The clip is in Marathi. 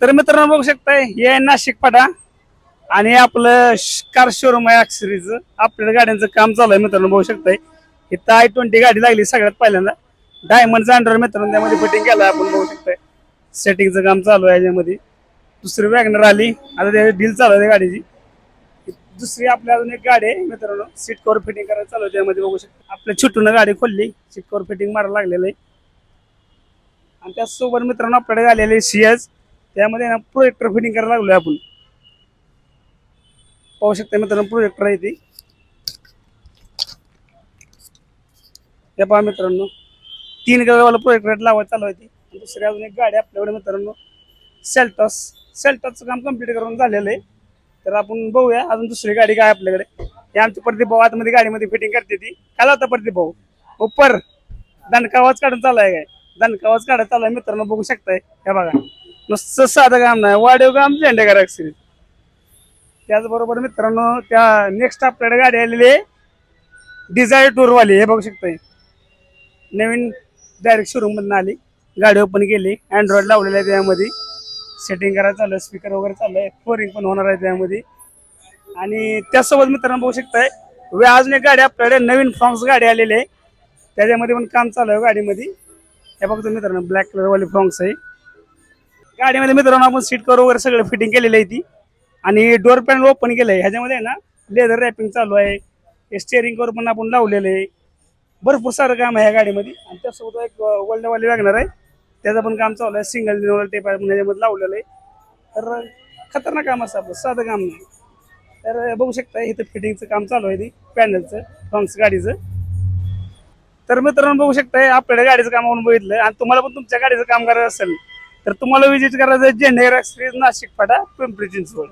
तर मित्रांनो बघू शकताय हे आहे नाशिक फाटा आणि आपलं कार शोरूम आहे अक्षरीचं. आपल्या गाड्यांचं काम चालू आहे मित्रांनो बघू शकताय. इथं i20 गाडी लागली सगळ्यात पहिल्यांदा. डायमंड अँड्रॉइड मित्रांनो त्यामध्ये फिटिंग केलं आपण बघू शकताय. सेटिंगचं काम चालू आहे याच्यामध्ये. दुसरी वॅगनर आली आता ते डील चालू आहे गाडीची. दुसरी आपल्या अजून एक गाडी आहे मित्रांनो सीट कव्हर फिटिंग करायला चालू आहे त्यामध्ये बघू शकता. आपल्या छोटून गाडी खोलली सीट कव्हर फिटिंग मारायला लागलेलं आहे. आणि त्याचसोबत मित्रांनो आपल्याकडे आलेले सीएस त्यामध्ये ना प्रोजेक्टर फिटिंग करायला लागलोय आपण. पाहू शकता मित्रांनो प्रोजेक्टर आहे ती. हे पहा मित्रांनो 3 गावाला प्रोजेक्टर लावायला चालू आहे ती. दुसरी अजून एक गाडी आपल्याकडे मित्रांनो सेल्टॉसचं काम कंप्लीट करून झालेलं आहे. तर आपण बघूया अजून दुसरी गाडी काय आपल्याकडे. हे आमचे प्रदीप भाऊ आतमध्ये गाडीमध्ये फिटिंग करते ती. काय होता प्रदीप भाऊ उपर दणकावाज काढून चालू आहे काय दणकावाज काढत चालू आहे मित्रांनो बघू शकताय. हे बघा नुसतं साधं काम नाही वाढीव काम झेंडेकर अक्षरी. त्याचबरोबर मित्रांनो त्या नेक्स्ट आपल्याकडे गाडी आलेली आहे डिझायर टूरवाली. हे बघू शकताय नवीन डायरेक्ट शोरूम मधून आली. गाडी ओपन केली अँड्रॉइड लावलेलं आहे त्यामध्ये. सेटिंग करायला चालू आहे स्पीकर वगैरे चालू आहे. फ्लोरिंग पण होणार आहे त्यामध्ये. आणि त्यासोबत मित्रांनो बघू शकताय अजून एक गाडी आपल्याकडे नवीन फ्रॉन्क्स गाडी आलेली आहे त्याच्यामध्ये पण काम चालू आहे गाडीमध्ये. हे बघतो मित्रांनो ब्लॅक कलर वाली फ्रॉन्क्स आहे गाडीमध्ये मित्रांनो. आपण सीट कव्हर वगैरे सगळं फिटिंग केलेलं आहे ती. आणि डोअर पॅनल ओपन केलंय ह्याच्यामध्ये ना लेदर रॅपिंग चालू आहे. स्टेअरिंग कव्हर पण आपण लावलेलं आहे. भरपूर सारं काम आहे ह्या गाडीमध्ये. आणि त्यासोबत एक वर्ल्डवाली वॅगनर आहे त्याचं पण काम चालू आहे. सिंगल डिनोल टेप आहे ह्याच्यामध्ये लावलेलं आहे. तर खतरनाक काम असं आपलं साधं काम नाही. तर बघू शकता इथं फिटिंगचं काम चालू आहे ती पॅनलचं फ्रॉन्क्स गाडीचं. तर मित्रांनो बघू शकताय आपल्याला गाडीचं काम म्हणून बघितलं. आणि तुम्हाला पण तुमच्या गाडीचं काम करायचं असेल तर तुम्हाला विजिट करायचं झेंडेकर एक्सप्रेस नाशिक फाटा पिंपरी चिंचवड.